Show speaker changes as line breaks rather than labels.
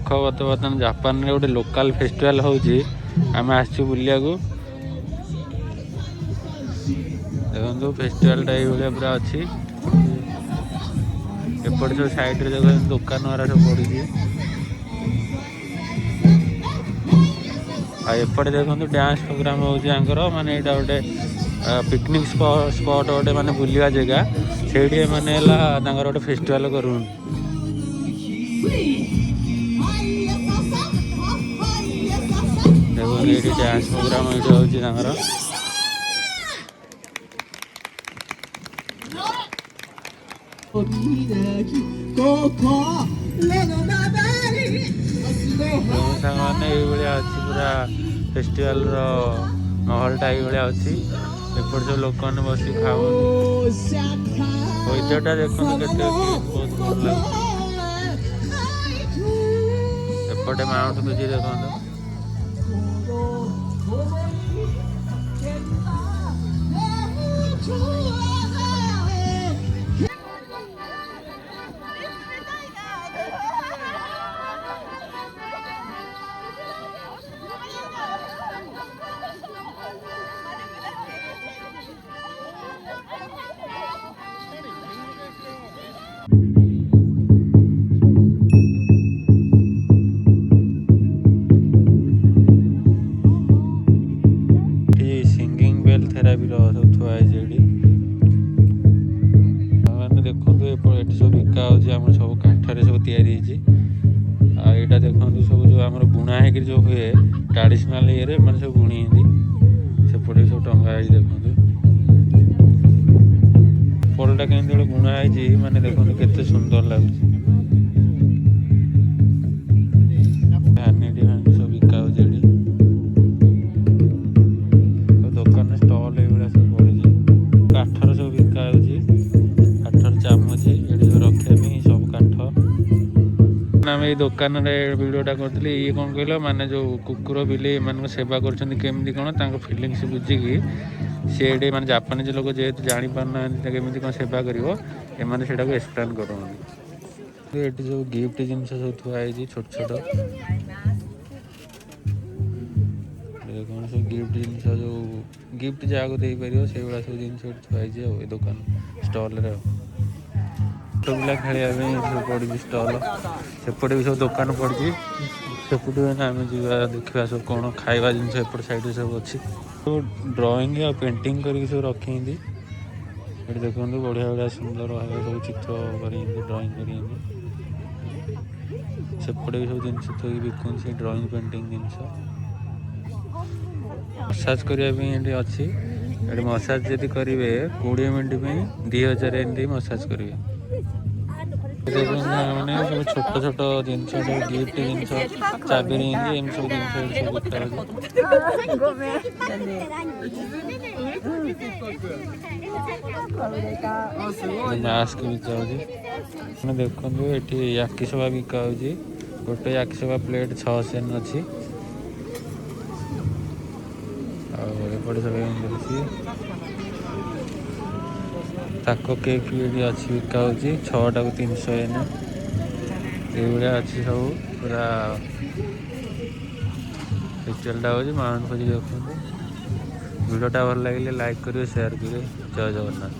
देख बर्तमान जापान रे गोटे लोकल फेस्टिवल होउची आम आसछु बुलिया को देखो फेस्टिवल टाइप भाया पूरा अच्छी एपटे सब साइड रे देखो दुकान वाला सब पड़ी एपटे देखो डांस प्रोग्राम होउची माने एटा गोटे पिकनिक स्पॉट गोटे माने बुलिया जगह सेठी माने गोटे फेस्टिवल करूँ देखो ये डांस प्रोग्राम ये पूरा फेस्टिवल महल टा ये अच्छी एपट सब लोक मैंने बस खाऊ वेदरटा देखो केते बहुत भल लगे एपटे माउंट फुजी देखो थेरापी सब थुआई मैंने देखो ये सब बिका हो सब काठर सब तैयारी यहाँ देखो सब जो आम बुणा है जो हुए ट्रेडिशनल ये मैंने सब बुणी सेपटे सब टंगा देखो पलटा कमी बुणा है मैंने देखो केते सुंदर लगुच सब बिका हो काठर सब बिका काठर चामच ये सब रखे सब काठ आम ये दुकान भिडटा करी ये कौन कहल माने जो कुकुर बिले मान सेवा करमि कौन फिलिंग्स बुझिकी सी माने जापानीज लोक जेहेतु जापारना केमी कौन सेवा कर एक्सप्लेन कर सब गिफ्ट जिन सब थुआई छोट छोट सब गिफ्ट जिन जो गिफ्ट जहाँ को दे पार से भाया सब जिन थुआई दुकान स्टल पिला खेलिया सब पड़ी स्टल सेपटे भी सब दुकान पड़ी सेपटे आम जा देखा सब कौन खावा जिन एपट साइड सब अच्छी तो ड्राइंग और पेंटिंग करके सब रखी देखो बढ़िया बढ़िया सुंदर भाव सब चित्र कर ड्राइंग कर सेपटे भी सब जिन बिकु ड्राइंग पेंटिंग जिनस मसाज करने अच्छी मसाज जब करेंगे 20 मिनट में 2000 एमती मसाज करेंगे मैंने सब छोट छोट जिन गिफ्ट जिन चाबी रिंग सब मास्क बिका देखो ये याकिसोबा बिका गोटे याकिसोबा प्लेट 6 सेन अच्छी एपटे सब ताको केक ये अच्छी बिका 6टा को 300 एन ये अच्छी सब पूरा फेस्टिवलटा हो माउंट फुजी देखो वीडियोटा भल लगे लाइक करेंगे शेयर करेंगे जय जगन्नाथ।